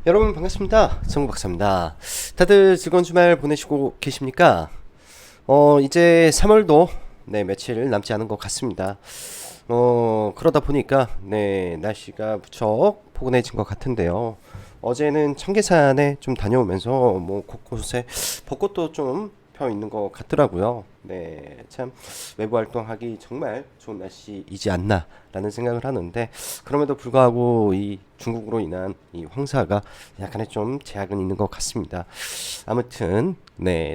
여러분 반갑습니다. 정박사입니다. 다들 즐거운 주말 보내시고 계십니까? 이제 3월도 며칠 남지 않은 것 같습니다. 그러다 보니까 날씨가 무척 포근해진 것 같은데요. 어제는 청계산에 좀 다녀오면서 뭐 곳곳에 벚꽃도 좀 펴 있는 것 같더라고요. 참 외부 활동하기 정말 좋은 날씨이지 않나라는 생각을 하는데, 그럼에도 불구하고 이 중국으로 인한 이 황사가 약간의 좀 제약은 있는 것 같습니다. 아무튼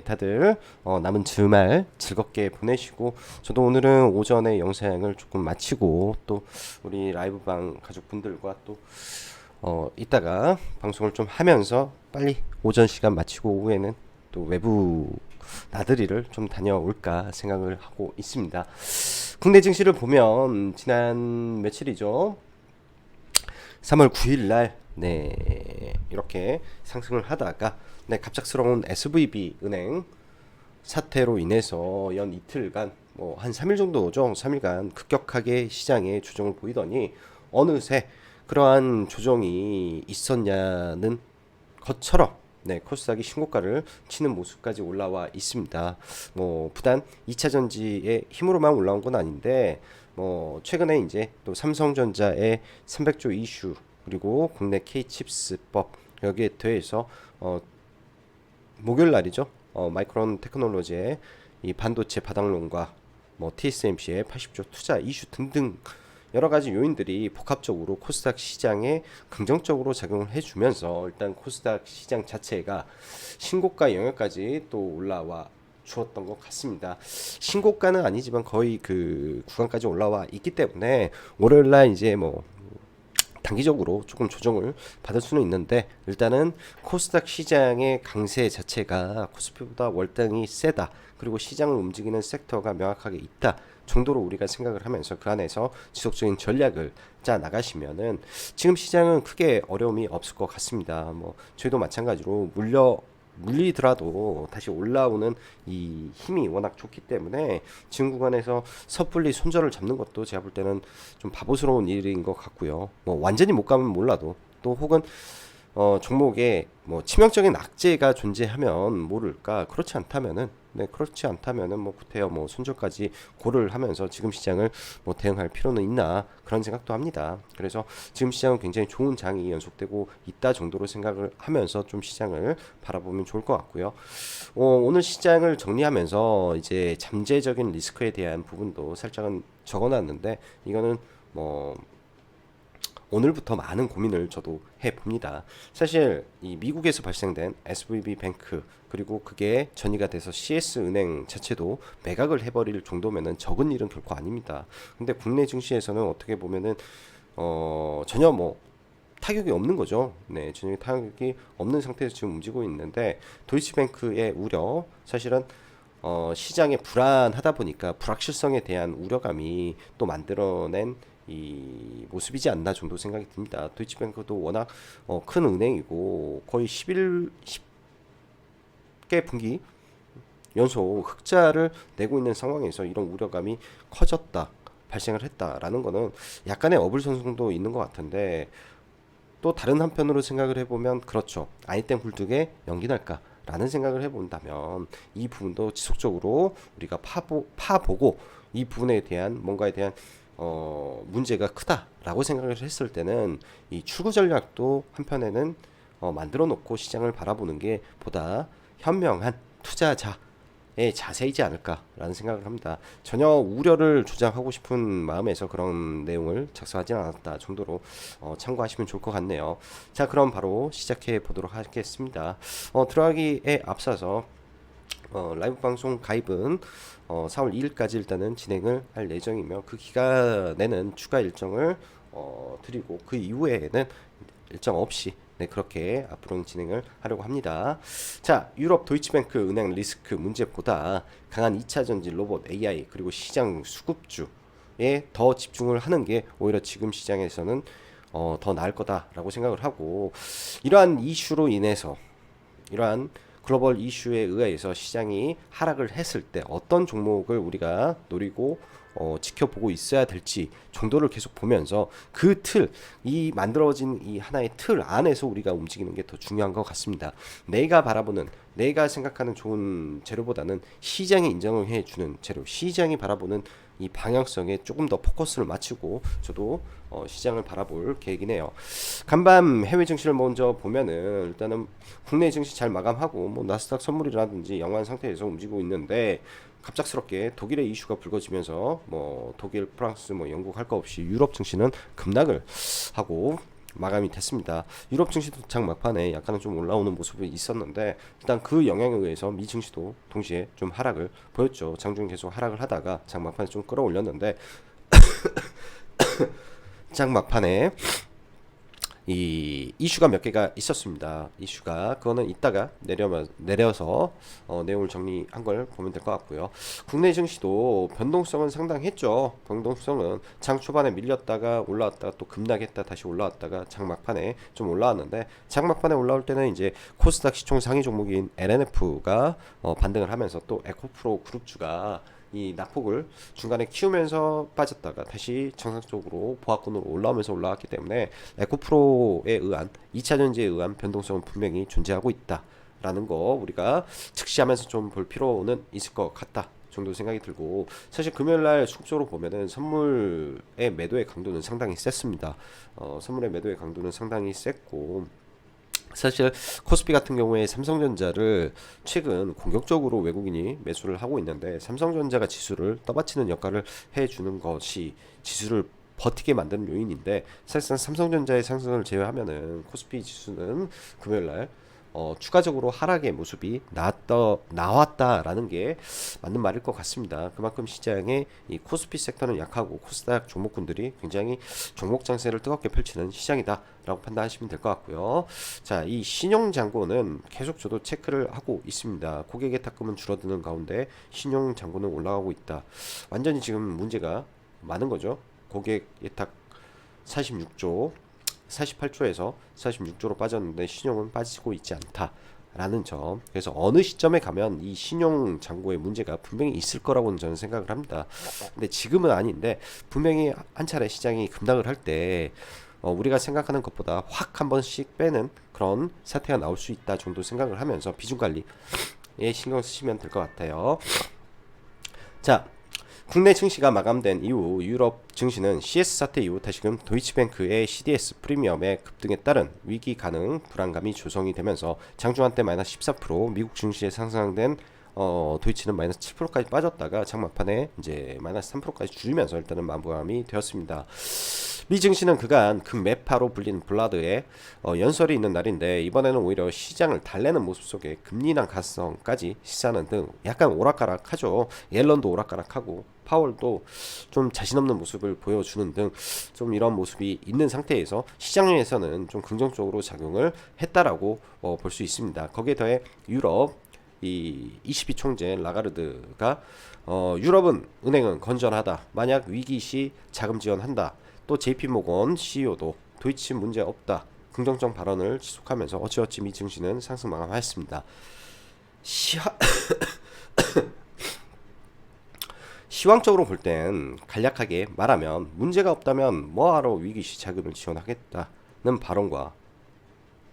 다들 남은 주말 즐겁게 보내시고, 저도 오늘은 오전에 영상을 조금 마치고 또 우리 라이브방 가족분들과 또 이따가 방송을 좀 하면서 빨리 오전 시간 마치고 오후에는 또 외부 나들이를 좀 다녀올까 생각을 하고 있습니다. 국내 증시를 보면 지난 며칠이죠. 3월 9일 날 이렇게 상승을 하다가 갑작스러운 SVB 은행 사태로 인해서 연 이틀간 뭐 한 3일 정도죠. 3일간 급격하게 시장에 조정을 보이더니 어느새 그러한 조정이 있었냐는 것처럼 코스닥이 신고가를 치는 모습까지 올라와 있습니다. 뭐 부단 2차 전지의 힘으로만 올라온 건 아닌데, 뭐 최근에 이제 또 삼성전자의 300조 이슈, 그리고 국내 K칩스법, 여기에 더해서 목요일 날이죠. 마이크론 테크놀로지의 이 반도체 바닥론과 뭐 TSMC의 80조 투자 이슈 등등 여러 가지 요인들이 복합적으로 코스닥 시장에 긍정적으로 작용을 해주면서 일단 코스닥 시장 자체가 신고가 영역까지 또 올라와 주었던 것 같습니다. 신고가는 아니지만 거의 그 구간까지 올라와 있기 때문에 월요일날 이제 뭐 단기적으로 조금 조정을 받을 수는 있는데, 일단은 코스닥 시장의 강세 자체가 코스피보다 월등히 세다, 그리고 시장을 움직이는 섹터가 명확하게 있다 정도로 우리가 생각을 하면서 그 안에서 지속적인 전략을 짜 나가시면은 지금 시장은 크게 어려움이 없을 것 같습니다. 뭐 저희도 마찬가지로 물리더라도 다시 올라오는 이 힘이 워낙 좋기 때문에 지금 구간에서 섣불리 손절을 잡는 것도 제가 볼 때는 좀 바보스러운 일인 것 같고요. 뭐 완전히 못 가면 몰라도, 또 혹은 종목에 뭐 치명적인 악재가 존재하면 모를까, 그렇지 않다면은 뭐 구태여 뭐 손절까지 고려를 하면서 지금 시장을 뭐 대응할 필요는 있나, 그런 생각도 합니다. 그래서 지금 시장은 굉장히 좋은 장이 연속되고 있다 정도로 생각을 하면서 좀 시장을 바라보면 좋을 것 같고요. 오늘 시장을 정리하면서 이제 잠재적인 리스크에 대한 부분도 살짝은 적어놨는데, 이거는 뭐 오늘부터 많은 고민을 저도 해봅니다. 사실 이 미국에서 발생된 SVB 뱅크, 그리고 그게 전이가 돼서 CS 은행 자체도 매각을 해버릴 정도면은 적은 일은 결코 아닙니다. 근데 국내 증시에서는 어떻게 보면은 전혀 뭐 타격이 없는 거죠. 전혀 타격이 없는 상태에서 지금 움직이고 있는데, 도이치뱅크의 우려, 사실은 시장에 불안하다 보니까 불확실성에 대한 우려감이 또 만들어낸 이 모습이지 않나 정도 생각이 듭니다. 도이치뱅크도 워낙 큰 은행이고 거의 10개 분기 연속 흑자를 내고 있는 상황에서 이런 우려감이 커졌다, 발생을 했다라는 거는 약간의 어불성성도 있는 것 같은데, 또 다른 한편으로 생각을 해보면 그렇죠. 아이템 굴뚝에 연기 날까? 라는 생각을 해본다면 이 부분도 지속적으로 우리가 파보고 이 부분에 대한 뭔가에 대한 문제가 크다라고 생각을 했을 때는 이 출구 전략도 한편에는 만들어 놓고 시장을 바라보는 게 보다 현명한 투자자 자세이지 않을까라는 생각을 합니다. 전혀 우려를 조장하고 싶은 마음에서 그런 내용을 작성하지 않았다 정도로 참고하시면 좋을 것 같네요. 자, 그럼 바로 시작해 보도록 하겠습니다. 들어가기에 앞서서 라이브 방송 가입은 4월 2일까지 일단은 진행을 할 예정이며, 그 기간에는 추가 일정을 드리고 그 이후에는 일정 없이 그렇게 앞으로는 진행을 하려고 합니다. 자, 유럽 도이치뱅크 은행 리스크 문제보다 강한 2차 전지 로봇 AI 그리고 시장 수급주에 더 집중을 하는 게 오히려 지금 시장에서는 더 나을 거다라고 생각을 하고, 이러한 이슈로 인해서, 이러한 글로벌 이슈에 의해서 시장이 하락을 했을 때 어떤 종목을 우리가 노리고 지켜보고 있어야 될지 정도를 계속 보면서 그 틀, 이 만들어진 이 하나의 틀 안에서 우리가 움직이는 게 더 중요한 것 같습니다. 내가 바라보는, 내가 생각하는 좋은 재료보다는 시장이 인정을 해주는 재료, 시장이 바라보는 이 방향성에 조금 더 포커스를 맞추고 저도 시장을 바라볼 계획이네요. 간밤 해외 증시를 먼저 보면은 일단은 국내 증시 잘 마감하고 뭐 나스닥 선물이라든지 양호한 상태에서 움직이고 있는데 갑작스럽게 독일의 이슈가 불거지면서 뭐 독일, 프랑스, 뭐 영국 할 거 없이 유럽 증시는 급락을 하고 마감이 됐습니다. 유럽 증시도 장 막판에 약간은 좀 올라오는 모습이 있었는데 일단 그 영향에 의해서 미 증시도 동시에 좀 하락을 보였죠. 장중 계속 하락을 하다가 장 막판에 좀 끌어올렸는데 장 막판에 이 이슈가 몇 개가 있었습니다. 이슈가 그거는 이따가 내려서 내용을 정리한 걸 보면 될 것 같고요. 국내 증시도 변동성은 상당했죠. 변동성은 장 초반에 밀렸다가 올라왔다가 또 급락했다 다시 올라왔다가 장 막판에 좀 올라왔는데 장 막판에 올라올 때는 이제 코스닥 시총 상위 종목인 LNF가 반등을 하면서 또 에코프로 그룹주가 이 낙폭을 중간에 키우면서 빠졌다가 다시 정상적으로 보합권으로 올라오면서 올라왔기 때문에 에코프로에 의한 2차 전지에 의한 변동성은 분명히 존재하고 있다라는 거 우리가 즉시하면서 좀 볼 필요는 있을 것 같다 정도 생각이 들고, 사실 금요일날 수급적으로 보면은 선물의 매도의 강도는 상당히 셌습니다. 선물의 매도의 강도는 상당히 셌고, 사실 코스피 같은 경우에 삼성전자를 최근 공격적으로 외국인이 매수를 하고 있는데 삼성전자가 지수를 떠받치는 역할을 해주는 것이 지수를 버티게 만드는 요인인데, 사실상 삼성전자의 상승을 제외하면은 코스피 지수는 금요일날 추가적으로 하락의 모습이 나왔다라는 게 맞는 말일 것 같습니다. 그만큼 시장의 이 코스피 섹터는 약하고 코스닥 종목군들이 굉장히 종목 장세를 뜨겁게 펼치는 시장이다라고 판단하시면 될 것 같고요. 자, 이 신용 잔고는 계속 저도 체크를 하고 있습니다. 고객의 탁금은 줄어드는 가운데 신용 잔고는 올라가고 있다. 완전히 지금 문제가 많은 거죠. 고객 예탁 46조 48조에서 46조로 빠졌는데 신용은 빠지고 있지 않다라는 점. 그래서 어느 시점에 가면 이 신용 잔고의 문제가 분명히 있을 거라고는 저는 생각을 합니다. 근데 지금은 아닌데 분명히 한 차례 시장이 급락을 할 때 우리가 생각하는 것보다 확 한 번씩 빼는 그런 사태가 나올 수 있다 정도 생각을 하면서 비중 관리에 신경 쓰시면 될 것 같아요. 자, 국내 증시가 마감된 이후 유럽 증시는 CS 사태 이후 다시금 도이치뱅크의 CDS 프리미엄의 급등에 따른 위기 가능 불안감이 조성이 되면서 장중 한때 마이너스 14%, 미국 증시에 상승된 도이치는 마이너스 7%까지 빠졌다가 장막판에 이제 마이너스 3%까지 줄이면서 일단은 마무감이 되었습니다. 미 증시는 그간 금매파로 불린 블라드의 연설이 있는 날인데 이번에는 오히려 시장을 달래는 모습 속에 금리 인하 가능성까지 시사하는 등 약간 오락가락하죠. 옐런도 오락가락하고 파월도 좀 자신 없는 모습을 보여주는 등 좀 이런 모습이 있는 상태에서 시장에서는 좀 긍정적으로 작용을 했다라고 볼 수 있습니다. 거기에 더해 유럽 이 ECB 총재 라가르드가 유럽은 은행은 건전하다. 만약 위기 시 자금 지원한다. 또 JP모건 CEO도 도이치 문제 없다. 긍정적 발언을 지속하면서 어찌어찌 미 증시는 상승 마감하였습니다. 시황적으로 볼 땐 간략하게 말하면 문제가 없다면 뭐하러 위기 시 자금을 지원하겠다는 발언과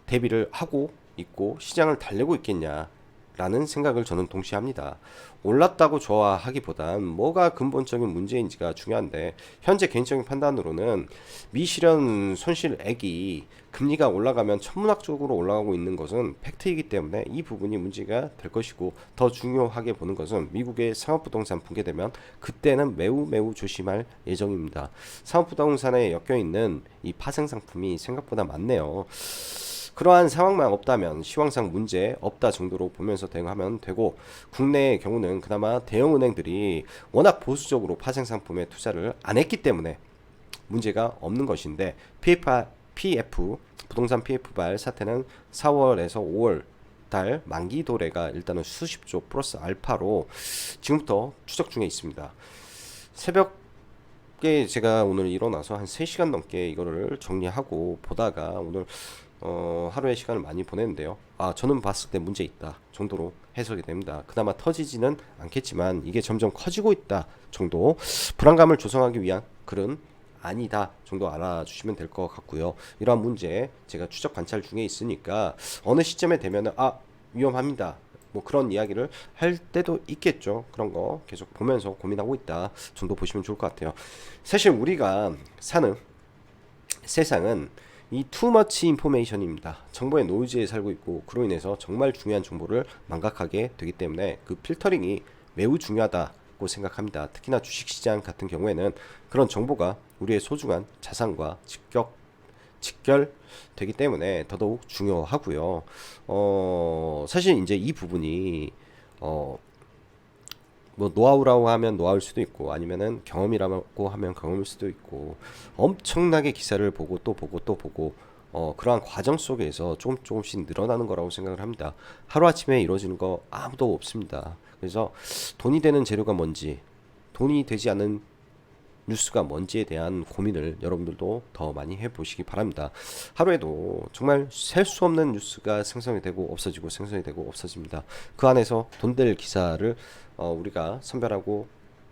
대비를 하고 있고 시장을 달래고 있겠냐 라는 생각을 저는 동시에 합니다. 올랐다고 좋아하기보단 뭐가 근본적인 문제인지가 중요한데 현재 개인적인 판단으로는 미실현 손실액이 금리가 올라가면 천문학적으로 올라가고 있는 것은 팩트이기 때문에 이 부분이 문제가 될 것이고, 더 중요하게 보는 것은 미국의 상업부동산 붕괴되면 그때는 매우 조심할 예정입니다. 상업부동산에 엮여있는 이 파생상품이 생각보다 많네요. 그러한 상황만 없다면 시황상 문제 없다 정도로 보면서 대응하면 되고, 국내의 경우는 그나마 대형은행들이 워낙 보수적으로 파생상품에 투자를 안 했기 때문에 문제가 없는 것인데, PF 부동산 PF발 사태는 4월에서 5월 달 만기 도래가 일단은 수십조 플러스 알파로 지금부터 추적 중에 있습니다. 새벽 새벽에 제가 오늘 일어나서 한 3시간 넘게 이거를 정리하고 보다가 오늘 하루의 시간을 많이 보냈는데요. 저는 봤을 때 문제 있다 정도로 해석이 됩니다. 그나마 터지지는 않겠지만 이게 점점 커지고 있다 정도, 불안감을 조성하기 위한 글은 아니다 정도 알아주시면 될 것 같고요. 이러한 문제 제가 추적 관찰 중에 있으니까 어느 시점에 되면은 위험합니다, 뭐 그런 이야기를 할 때도 있겠죠. 그런 거 계속 보면서 고민하고 있다 정도 보시면 좋을 것 같아요. 사실 우리가 사는 세상은 이 투머치 인포메이션입니다. 정보의 노이즈에 살고 있고, 그로 인해서 정말 중요한 정보를 망각하게 되기 때문에 그 필터링이 매우 중요하다고 생각합니다. 특히나 주식시장 같은 경우에는 그런 정보가 우리의 소중한 자산과 직결되기 때문에 더더욱 중요하고요. 사실 이제 이 부분이 뭐 노하우라고 하면 노하우일 수도 있고, 아니면은 경험이라고 하면 경험일 수도 있고, 엄청나게 기사를 보고 또 보고 또 보고 그러한 과정 속에서 조금씩 늘어나는 거라고 생각을 합니다. 하루아침에 이루어지는 거 아무도 없습니다. 그래서 돈이 되는 재료가 뭔지, 돈이 되지 않는 뉴스가 뭔지에 대한 고민을 여러분들도 더 많이 해보시기 바랍니다. 하루에도 정말 셀 수 없는 뉴스가 생성이 되고 없어지고 생성이 되고 없어집니다. 그 안에서 돈 될 기사를 우리가 선별하고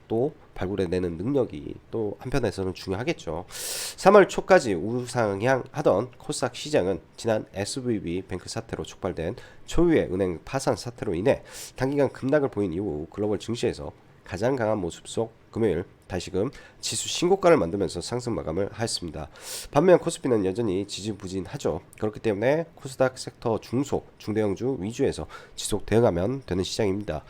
또 발굴해내는 능력이 또 한편에서는 중요하겠죠. 3월 초까지 우상향하던 코스닥 시장은 지난 SVB 뱅크 사태로 촉발된 초유의 은행 파산 사태로 인해 단기간 급락을 보인 이후 글로벌 증시에서 가장 강한 모습 속 금요일 다시금 지수 신고가를 만들면서 상승 마감을 하였습니다. 반면 코스피는 여전히 지지부진하죠. 그렇기 때문에 코스닥 섹터 중소, 중대형주 위주에서 지속 대응하면 되는 시장입니다.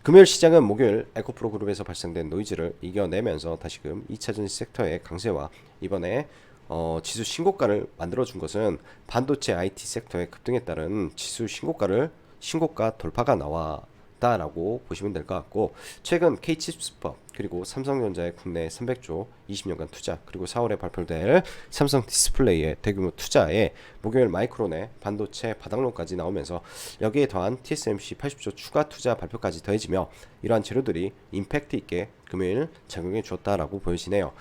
금요일 시장은 목요일 에코프로 그룹에서 발생된 노이즈를 이겨내면서 다시금 2차전지 섹터의 강세와 이번에 지수 신고가를 만들어준 것은 반도체 IT 섹터의 급등에 따른 지수 신고가 돌파가 나왔다라고 보시면 될 것 같고, 최근 K칩스법 그리고 삼성전자의 국내 300조 20년간 투자, 그리고 4월에 발표될 삼성 디스플레이의 대규모 투자에 목요일 마이크론의 반도체 바닥론까지 나오면서 여기에 더한 TSMC 80조 추가 투자 발표까지 더해지며 이러한 재료들이 임팩트 있게 금요일 작용해 주었다라고 보여지네요.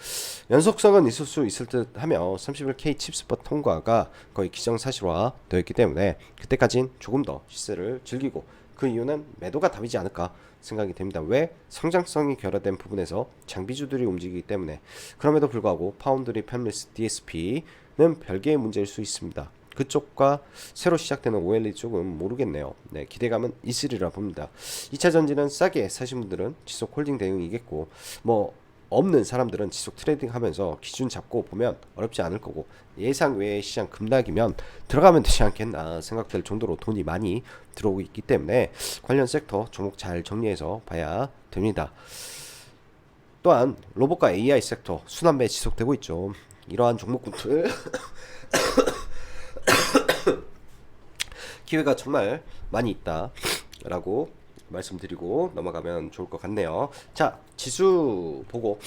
연속성은 있을 수 있을 듯 하며 31K 칩스법 통과가 거의 기정사실화 되었기 때문에 그때까진 조금 더 시세를 즐기고, 그 이유는 매도가 답이지 않을까 생각이 됩니다. 왜? 성장성이 결여된 부분에서 장비주들이 움직이기 때문에. 그럼에도 불구하고 파운드리, 팹리스, DSP는 별개의 문제일 수 있습니다. 그쪽과 새로 시작되는 OLED 쪽은 모르겠네요. 네, 기대감은 있으리라 봅니다. 2차 전지는 싸게 사신 분들은 지속 홀딩 대응이겠고, 뭐 없는 사람들은 지속 트레이딩 하면서 기준 잡고 보면 어렵지 않을 거고, 예상 외의 시장 급락이면 들어가면 되지 않겠나 생각될 정도로 돈이 많이 들어오고 있기 때문에 관련 섹터 종목 잘 정리해서 봐야 됩니다. 또한 로봇과 AI 섹터 순환매 지속되고 있죠. 이러한 종목군들 기회가 정말 많이 있다라고 말씀드리고 넘어가면 좋을 것 같네요. 자, 지수 보고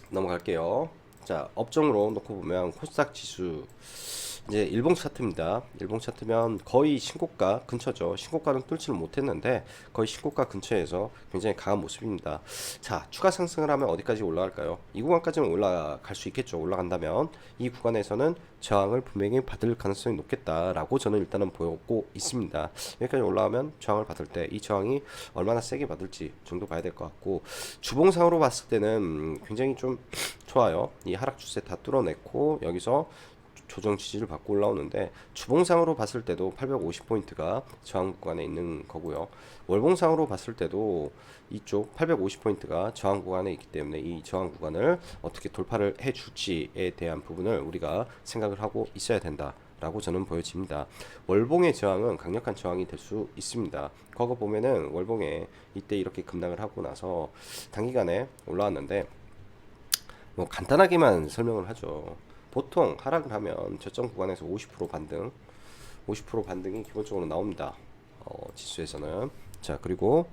넘어갈게요. 자, 업종으로 놓고 보면 코스닥 지수 이제 일봉 차트입니다. 일봉 차트면 거의 신고가 근처죠. 신고가는 뚫지는 못했는데 거의 신고가 근처에서 굉장히 강한 모습입니다. 자, 추가 상승을 하면 어디까지 올라갈까요? 이 구간까지는 올라갈 수 있겠죠. 올라간다면 이 구간에서는 저항을 분명히 받을 가능성이 높겠다라고 저는 일단은 보고 있습니다. 여기까지 올라가면 저항을 받을 때 이 저항이 얼마나 세게 받을지 정도 봐야 될 것 같고, 주봉상으로 봤을 때는 굉장히 좀 좋아요. 이 하락 추세 다 뚫어냈고 여기서 조정 지지를 받고 올라오는데, 주봉상으로 봤을 때도 850포인트가 저항 구간에 있는 거고요. 월봉상으로 봤을 때도 이쪽 850포인트가 저항 구간에 있기 때문에 이 저항 구간을 어떻게 돌파를 해 줄지에 대한 부분을 우리가 생각을 하고 있어야 된다라고 저는 보여집니다. 월봉의 저항은 강력한 저항이 될 수 있습니다. 과거 보면은 월봉에 이때 이렇게 급락을 하고 나서 단기간에 올라왔는데, 뭐 간단하게만 설명을 하죠. 보통 하락을 하면 저점 구간에서 50% 반등, 50% 반등이 기본적으로 나옵니다. 지수에서는. 자, 그리고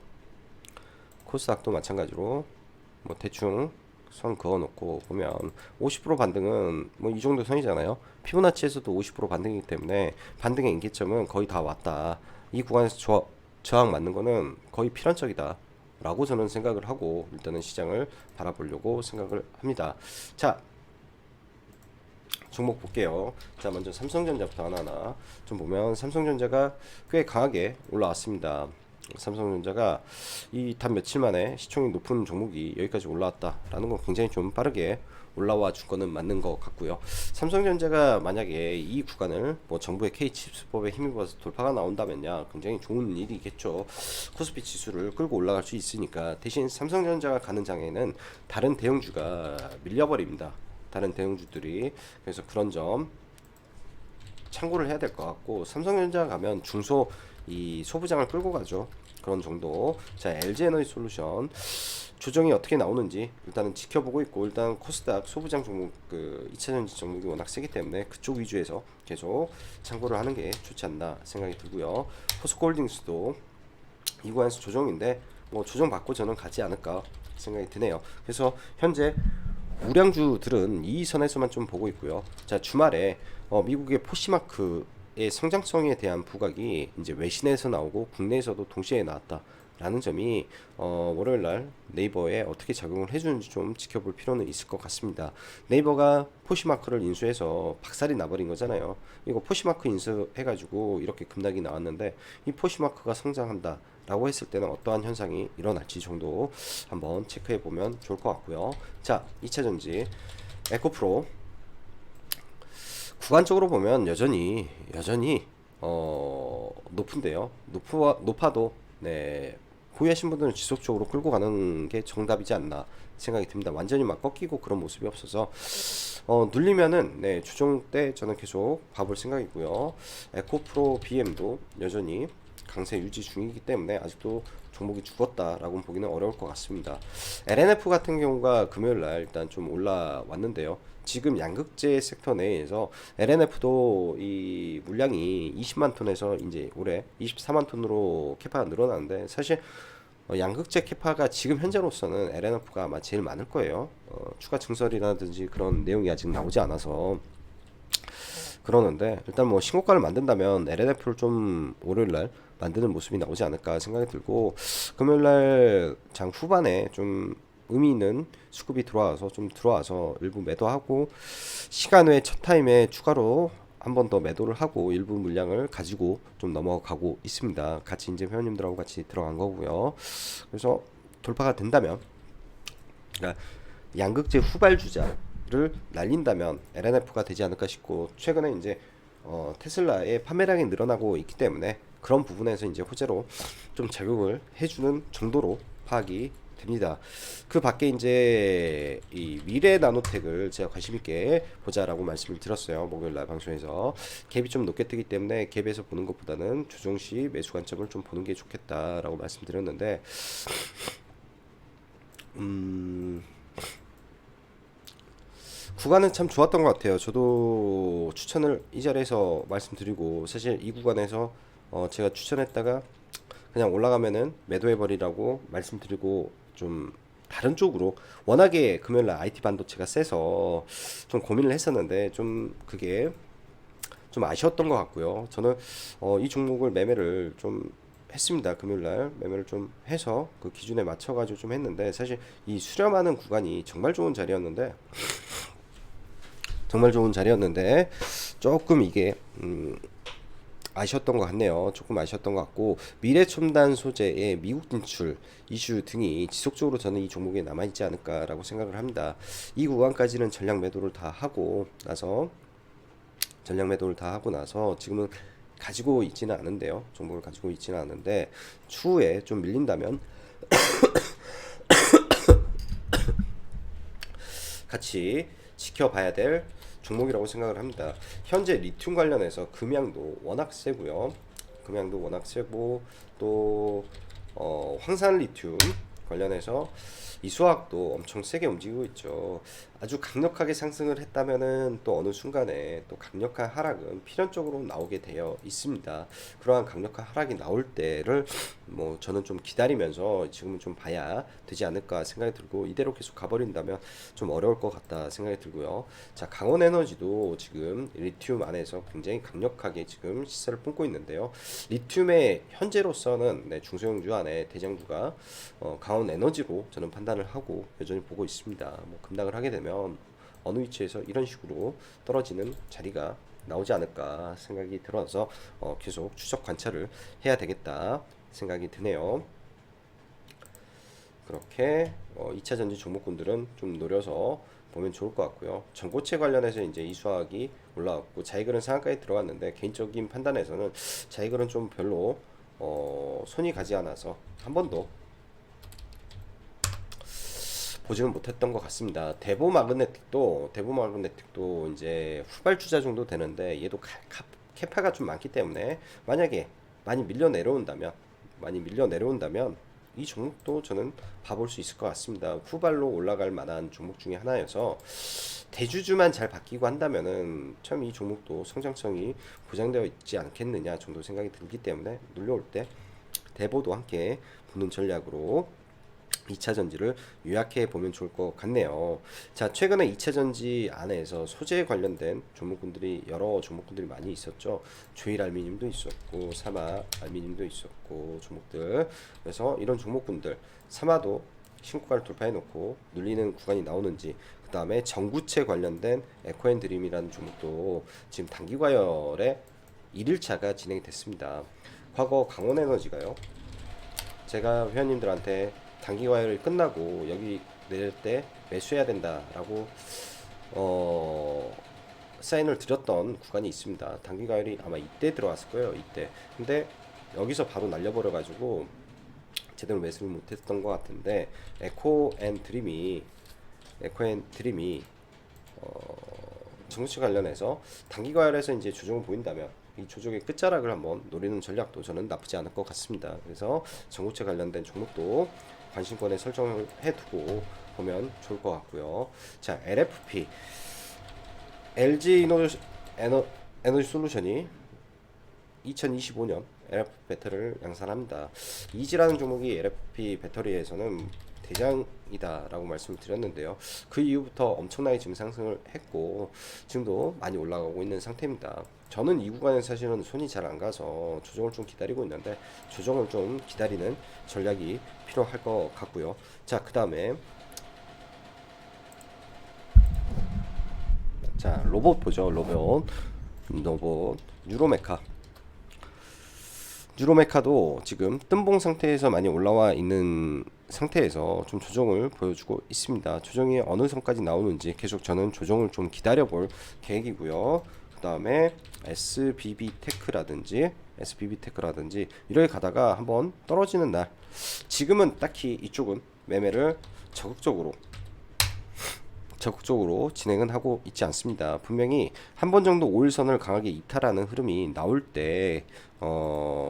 코스닥도 마찬가지로 뭐 대충 선 그어놓고 보면 50% 반등은 뭐 이 정도 선이잖아요. 피보나치에서도 50% 반등이기 때문에 반등의 임계점은 거의 다 왔다. 이 구간에서 저항 맞는 거는 거의 필연적이다 라고 저는 생각을 하고 일단은 시장을 바라보려고 생각을 합니다. 자, 종목 볼게요. 자, 먼저 삼성전자부터 하나하나 좀 보면 삼성전자가 꽤 강하게 올라왔습니다. 삼성전자가 이 단 며칠 만에 시총이 높은 종목이 여기까지 올라왔다라는 건 굉장히 좀 빠르게 올라와 줄 거는 맞는 것 같고요. 삼성전자가 만약에 이 구간을 뭐 정부의 K-칩스법에 힘입어서 돌파가 나온다면야 굉장히 좋은 일이겠죠. 코스피 지수를 끌고 올라갈 수 있으니까. 대신 삼성전자가 가는 장에는 다른 대형주가 밀려버립니다. 다른 대형주들이. 그래서 그런 점 참고를 해야 될 것 같고, 삼성전자 가면 중소 이 소부장을 끌고 가죠. 그런 정도. 자, LG에너지솔루션 조정이 어떻게 나오는지 일단은 지켜보고 있고, 일단 코스닥 소부장 종목 그 2차전지 종목이 워낙 세기 때문에 그쪽 위주에서 계속 참고를 하는 게 좋지 않나 생각이 들고요. 포스코홀딩스도 이 구간에서 조정인데 뭐 조정 받고 저는 가지 않을까 생각이 드네요. 그래서 현재 우량주들은 이 선에서만 좀 보고 있고요. 자, 주말에 미국의 포시마크의 성장성에 대한 부각이 이제 외신에서 나오고 국내에서도 동시에 나왔다라는 점이 월요일날 네이버에 어떻게 작용을 해주는지 좀 지켜볼 필요는 있을 것 같습니다. 네이버가 포시마크를 인수해서 박살이 나버린 거잖아요. 이거 포시마크 인수해가지고 이렇게 급락이 나왔는데, 이 포시마크가 성장한다 라고 했을 때는 어떠한 현상이 일어날지 정도 한번 체크해 보면 좋을 것 같고요. 자, 2차전지 에코프로 구간적으로 보면 여전히 높은데요. 높아도 네, 보유하신 분들은 지속적으로 끌고 가는 게 정답이지 않나 생각이 듭니다. 완전히 막 꺾이고 그런 모습이 없어서 눌리면은 네, 조정 때 저는 계속 봐볼 생각이고요. 에코프로 BM도 여전히 강세 유지 중이기 때문에 아직도 종목이 죽었다라고 보기는 어려울 것 같습니다. LNF 같은 경우가 금요일날 일단 좀 올라왔는데요. 지금 양극재 섹터 내에서 LNF도 이 물량이 20만 톤에서 이제 올해 24만 톤으로 캐파가 늘어나는데, 사실 양극재 캐파가 지금 현재로서는 LNF가 아마 제일 많을 거예요. 추가 증설이라든지 그런 내용이 아직 나오지 않아서 그러는데, 일단 뭐 신고가를 만든다면 LNF를 좀 월요일날 만드는 모습이 나오지 않을까 생각이 들고, 금요일날 장 후반에 좀 의미 있는 수급이 들어와서 일부 매도하고, 시간 외 첫 타임에 추가로 한 번 더 매도를 하고 일부 물량을 가지고 좀 넘어가고 있습니다. 같이 이제 회원님들하고 같이 들어간 거고요. 그래서 돌파가 된다면, 그러니까 양극재 후발주자를 날린다면 LNF가 되지 않을까 싶고, 최근에 이제 테슬라의 판매량이 늘어나고 있기 때문에 그런 부분에서 이제 호재로 좀 작용을 해주는 정도로 파악이 됩니다. 그 밖에 이제 이 미래 나노텍을 제가 관심 있게 보자라고 말씀을 드렸어요. 목요일 날 방송에서 갭이 좀 높게 뜨기 때문에 갭에서 보는 것보다는 조정 시 매수 관점을 좀 보는 게 좋겠다라고 말씀드렸는데, 구간은 참 좋았던 것 같아요. 저도 추천을 이 자리에서 말씀드리고, 사실 이 구간에서 제가 추천했다가 그냥 올라가면은 매도해버리라고 말씀드리고, 좀 다른 쪽으로, 워낙에 금요일날 IT 반도체가 세서 좀 고민을 했었는데 좀 그게 좀 아쉬웠던 것 같고요. 저는 이 종목을 매매를 좀 했습니다. 금요일날 매매를 좀 해서 그 기준에 맞춰가지고 좀 했는데, 사실 이 수렴하는 구간이 정말 좋은 자리였는데 조금 이게 아쉬웠던 것 같네요. 조금 아쉬웠던 것 같고, 미래첨단 소재의 미국 진출 이슈 등이 지속적으로 저는 이 종목에 남아있지 않을까라고 생각을 합니다. 이 구간까지는 전량 매도를 다 하고 나서 지금은 가지고 있지는 않은데요. 종목을 가지고 있지는 않은데, 추후에 좀 밀린다면 같이 지켜봐야 될 종목이라고 생각을 합니다. 현재 리튬 관련해서 금양도 워낙 세고요. 또 황산 리튬 관련해서 이수화학도 엄청 세게 움직이고 있죠. 아주 강력하게 상승을 했다면은 또 어느 순간에 또 강력한 하락은 필연적으로 나오게 되어 있습니다. 그러한 강력한 하락이 나올 때를 뭐 저는 좀 기다리면서 지금은 좀 봐야 되지 않을까 생각이 들고, 이대로 계속 가버린다면 좀 어려울 것 같다 생각이 들고요. 자, 강원에너지도 지금 리튬 안에서 굉장히 강력하게 지금 시세를 뿜고 있는데요. 리튬의 현재로서는 네, 중소형주 안에 대장주가 강원에너지로 저는 판단을 하고 여전히 보고 있습니다. 뭐 급락을 하게 되면 어느 위치에서 이런 식으로 떨어지는 자리가 나오지 않을까 생각이 들어서 계속 추적 관찰을 해야 되겠다 생각이 드네요. 그렇게 2차 전지 종목군들은 좀 노려서 보면 좋을 것 같고요. 전고체 관련해서 이제 이수학이 올라왔고 자이글은 상한가에 들어갔는데, 개인적인 판단에서는 자이글은 좀 별로 손이 가지 않아서 한 번도 보지는 못했던 것 같습니다. 대보마그네틱도 이제 후발주자 정도 되는데, 얘도 캐파가 좀 많기 때문에 만약에 많이 밀려 내려온다면 이 종목도 저는 봐볼 수 있을 것 같습니다. 후발로 올라갈 만한 종목 중에 하나여서 대주주만 잘 바뀌고 한다면은 참 이 종목도 성장성이 보장되어 있지 않겠느냐 정도 생각이 들기 때문에, 눌려올 때 대보도 함께 보는 전략으로 2차 전지를 요약해 보면 좋을 것 같네요. 자, 최근에 2차 전지 안에서 소재 관련된 종목군들이 여러 종목군들이 많이 있었죠. 조일 알미늄도 있었고 사마 알미늄도 있었고 종목들. 그래서 이런 종목군들, 사마도 신고가를 돌파해 놓고 눌리는 구간이 나오는지, 그 다음에 전구체 관련된 에코앤드림이라는 종목도 지금 단기과열에 1일차가 진행이 됐습니다. 과거 강원에너지가요, 제가 회원님들한테 단기과열이 끝나고 여기 내릴 때 매수해야 된다라고 사인을 드렸던 구간이 있습니다. 단기과열이 아마 이때 들어왔을 거예요. 이때. 근데 여기서 바로 날려버려 가지고 제대로 매수를 못했던 것 같은데, 에코앤드림이 정치 관련해서 단기과열에서 이제 조정을 보인다면 이 조정의 끝자락을 한번 노리는 전략도 저는 나쁘지 않을 것 같습니다. 그래서 전고체 관련된 종목도 관심권에 설정을 해두고 보면 좋을 것 같고요. 자, LFP LG 에너지 솔루션이 2025년 LFP 배터리를 양산합니다. 이지라는 종목이 LFP 배터리에서는 대장이다라고 말씀을 드렸는데요. 그 이후부터 엄청나게 지금 상승을 했고 지금도 많이 올라가고 있는 상태입니다. 저는 이 구간에 사실은 손이 잘 안 가서 조정을 좀 기다리고 있는데, 조정을 좀 기다리는 전략이 필요할 것 같고요. 자, 그 다음에 자, 로봇 보죠. 로봇 뉴로메카도 지금 뜸봉 상태에서 많이 올라와 있는 상태에서 좀 조정을 보여주고 있습니다. 조정이 어느 선까지 나오는지 계속 저는 조정을 좀 기다려 볼 계획이고요. 그 다음에 SBB 테크라든지 이렇게 가다가 한번 떨어지는 날, 지금은 딱히 이쪽은 매매를 적극적으로 진행은 하고 있지 않습니다. 분명히 한 번 정도 5일선을 강하게 이탈하는 흐름이 나올 때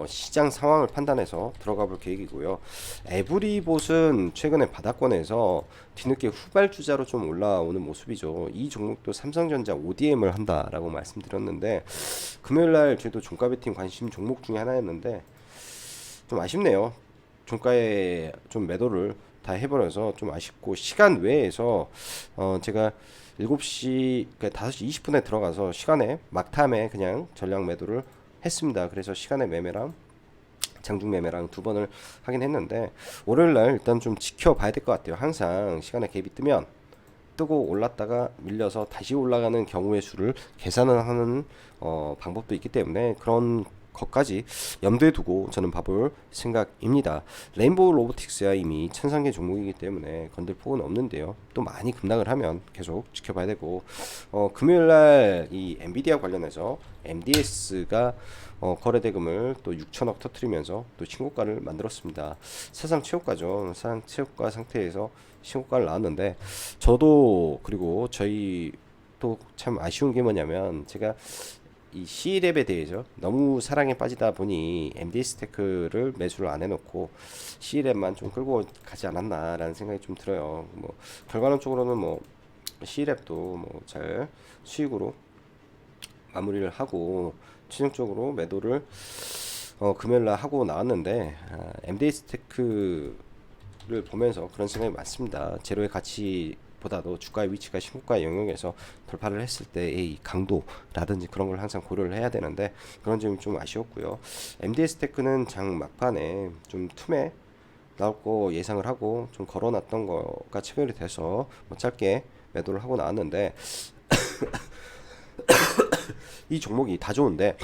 시장 상황을 판단해서 들어가 볼 계획이고요. 에브리봇은 최근에 바닥권에서 뒤늦게 후발주자로 좀 올라오는 모습이죠. 이 종목도 삼성전자 ODM을 한다라고 말씀드렸는데, 금요일날 저희도 종가 베팅 관심 종목 중에 하나였는데 좀 아쉽네요. 종가에 좀 매도를 다 해버려서 좀 아쉽고, 시간 외에서 제가 7시, 그러니까 5시 20분에 들어가서 시간에 막타임에 그냥 전량 매도를 했습니다. 그래서 시간에 매매랑 장중 매매랑 두 번을 하긴 했는데, 월요일날 일단 좀 지켜봐야 될 것 같아요. 항상 시간에 갭이 뜨면 뜨고 올랐다가 밀려서 다시 올라가는 경우의 수를 계산을 하는 방법도 있기 때문에, 그런 것까지 염두에 두고 저는 봐볼 생각입니다. 레인보우 로보틱스야 이미 천상계 종목이기 때문에 건들 폭은 없는데요. 또 많이 급락을 하면 계속 지켜봐야 되고, 금요일날 이 엔비디아 관련해서 MDS가 거래대금을 또 6천억 터트리면서 또 신고가를 만들었습니다. 사상 최고가죠. 사상 최고가 상태에서 신고가를 나왔는데, 저도 그리고 저희 또 참 아쉬운 게 뭐냐면, 제가 이 C랩에 대해서 너무 사랑에 빠지다 보니 MDS 테크를 매수를 안 해놓고 C랩만 좀 끌고 가지 않았나라는 생각이 좀 들어요. 뭐 결과론적으로는 뭐 C랩도 뭐 잘 수익으로 마무리를 하고 최종적으로 매도를 금요일날 하고 나왔는데 MDA 스테이크를 보면서 그런 생각이 많습니다. 제로의 가치보다도 주가의 위치가 신고가 영역에서 돌파를 했을 때의 강도라든지 그런 걸 항상 고려를 해야 되는데 그런 점이 좀 아쉬웠고요. MDA 스테이크는 장 막판에 좀 틈에 나올 거 예상을 하고 좀 걸어놨던 거가 체결이 돼서 뭐 짧게 매도를 하고 나왔는데 이 종목이 다 좋은데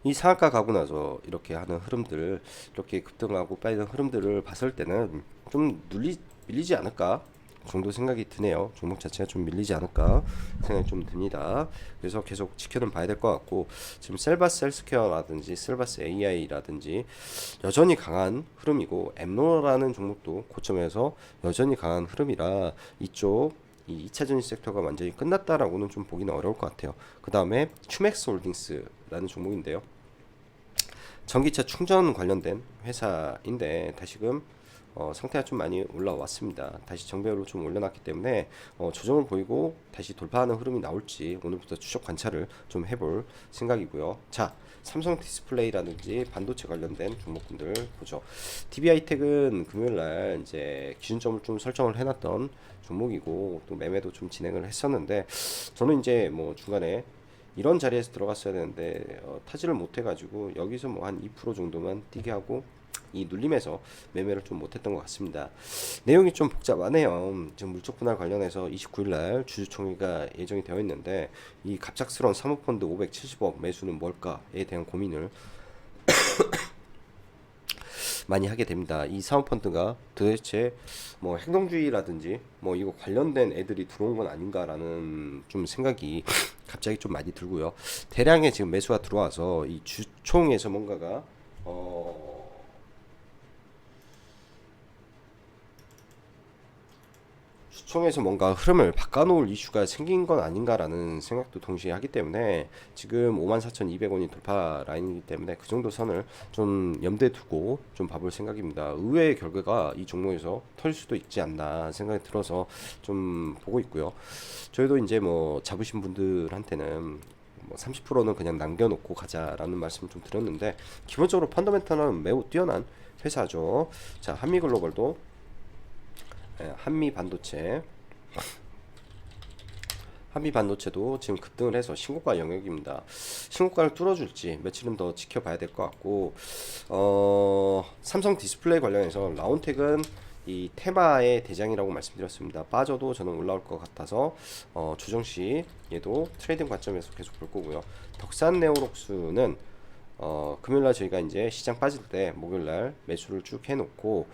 이 상한가 가고 나서 이렇게 하는 흐름들, 이렇게 급등하고 빠지는 흐름들을 봤을 때는 좀 밀리지 않을까 정도 생각이 드네요. 종목 자체가 좀 밀리지 않을까 생각이 좀 듭니다. 그래서 계속 지켜는 봐야 될 것 같고 지금 셀바스 헬스케어라든지 셀바스 AI라든지 여전히 강한 흐름이고 엠노라는 종목도 고점에서 여전히 강한 흐름이라 이쪽 이 2차 전지 섹터가 완전히 끝났다라고는 좀 보기는 어려울 것 같아요. 그 다음에 추맥스 홀딩스라는 종목인데요. 전기차 충전 관련된 회사인데 다시금 상태가 좀 많이 올라왔습니다. 다시 정배열로 좀 올려놨기 때문에 조정을 보이고 다시 돌파하는 흐름이 나올지 오늘부터 추적 관찰을 좀 해볼 생각이고요. 자, 삼성 디스플레이라든지 반도체 관련된 종목군들 보죠. DB하이텍은 금요일날 이제 기준점을 좀 설정을 해놨던 종목이고 또 매매도 좀 진행을 했었는데 저는 이제 뭐 중간에 이런 자리에서 들어갔어야 되는데 타지를 못해가지고 여기서 뭐 한 2% 정도만 뛰게 하고 이 눌림에서 매매를 좀 못했던 것 같습니다. 내용이 좀 복잡하네요. 지금 물적 분할 관련해서 29일날 주주총회가 예정이 되어 있는데 이 갑작스러운 사모펀드 570억 매수는 뭘까에 대한 고민을 많이 하게 됩니다. 이 사모펀드가 도대체 뭐 행동주의라든지 뭐 이거 관련된 애들이 들어온 건 아닌가라는 좀 생각이 갑자기 좀 많이 들고요. 대량의 지금 매수가 들어와서 이 주총에서 뭔가가 주총에서 뭔가 흐름을 바꿔놓을 이슈가 생긴 건 아닌가라는 생각도 동시에 하기 때문에 지금 54,200원이 돌파 라인이기 때문에 그 정도 선을 좀 염두에 두고 좀 봐볼 생각입니다. 의외의 결과가 이 종목에서 터질 수도 있지 않나 생각이 들어서 좀 보고 있고요. 저희도 이제 뭐 잡으신 분들한테는 뭐 30%는 그냥 남겨놓고 가자라는 말씀 좀 드렸는데 기본적으로 펀더멘털은 매우 뛰어난 회사죠. 자, 한미글로벌도 한미 반도체도 지금 급등을 해서 신고가 영역입니다. 신고가를 뚫어줄지 며칠은 더 지켜봐야 될 것 같고 삼성 디스플레이 관련해서 라운텍은 이 테마의 대장이라고 말씀드렸습니다. 빠져도 저는 올라올 것 같아서 조정시 얘도 트레이딩 관점에서 계속 볼 거고요. 덕산 네오록스는 금요일날 저희가 이제 시장 빠질 때 목요일날 매수를 쭉 해놓고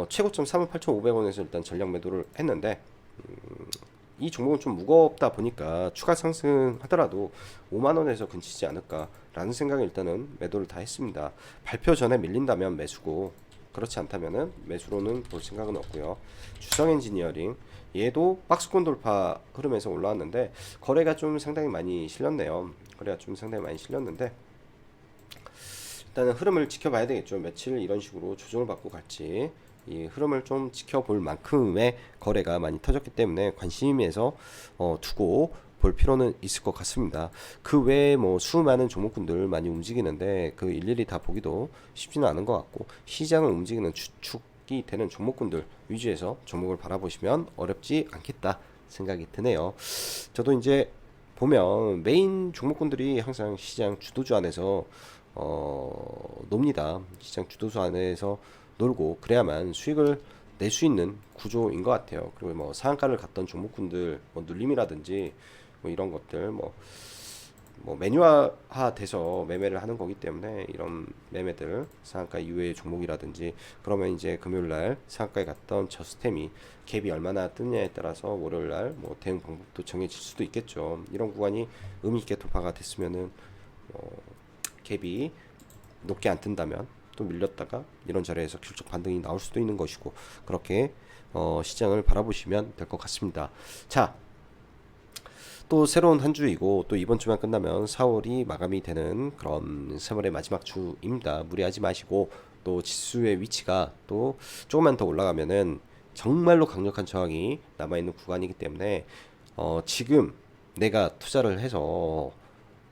최고점 38,500원에서 일단 전략 매도를 했는데 이 종목은 좀 무겁다 보니까 추가 상승하더라도 5만원에서 근치지 않을까라는 생각에 일단은 매도를 다 했습니다. 발표 전에 밀린다면 매수고 그렇지 않다면은 매수로는 볼 생각은 없고요. 주성 엔지니어링 얘도 박스권 돌파 흐름에서 올라왔는데 거래가 좀 상당히 많이 실렸네요. 거래가 좀 상당히 많이 실렸는데 일단은 흐름을 지켜봐야 되겠죠. 며칠 이런 식으로 조정을 받고 갈지 이 흐름을 좀 지켜볼 만큼의 거래가 많이 터졌기 때문에 관심에서 두고 볼 필요는 있을 것 같습니다. 그 외에 뭐 수많은 종목군들 많이 움직이는데 그 일일이 다 보기도 쉽지는 않은 것 같고 시장을 움직이는 주축이 되는 종목군들 위주에서 종목을 바라보시면 어렵지 않겠다 생각이 드네요. 저도 이제 보면 메인 종목군들이 항상 시장 주도주 안에서 놉니다. 시장 주도주 안에서 놀고 그래야만 수익을 낼 수 있는 구조인 것 같아요. 그리고 뭐 상한가를 갔던 종목군들 뭐 눌림이라든지 뭐 이런 것들 뭐 매뉴얼화 돼서 매매를 하는 거기 때문에 이런 매매들 상한가 이후의 종목이라든지 그러면 이제 금요일날 상한가에 갔던 저스템이 갭이 얼마나 뜨냐에 따라서 월요일날 뭐 대응 방법도 정해질 수도 있겠죠. 이런 구간이 의미 있게 돌파가 됐으면은 갭이 높게 안 뜬다면 또 밀렸다가 이런 자리에서 균적 반등이 나올 수도 있는 것이고 그렇게 시장을 바라보시면 될 것 같습니다. 자, 또 새로운 한 주이고 또 이번 주만 끝나면 4월이 마감이 되는 그런 3월의 마지막 주입니다. 무리하지 마시고 또 지수의 위치가 또 조금만 더 올라가면은 정말로 강력한 저항이 남아있는 구간이기 때문에 지금 내가 투자를 해서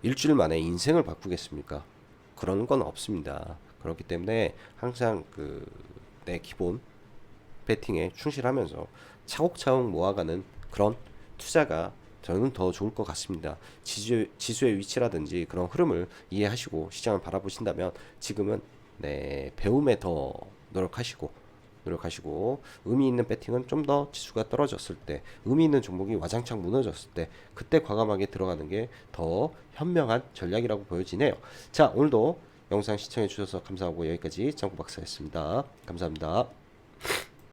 일주일 만에 인생을 바꾸겠습니까? 그런 건 없습니다. 그렇기 때문에 항상 내 기본 배팅에 충실하면서 차곡차곡 모아가는 그런 투자가 저는 더 좋을 것 같습니다. 지수의 위치라든지 그런 흐름을 이해하시고 시장을 바라보신다면 지금은 배움에 더 노력하시고 의미 있는 배팅은 좀 더 지수가 떨어졌을 때, 의미 있는 종목이 와장창 무너졌을 때 그때 과감하게 들어가는 게 더 현명한 전략이라고 보여지네요. 자, 오늘도 영상 시청해 주셔서 감사하고 여기까지 짱구 박사였습니다. 감사합니다.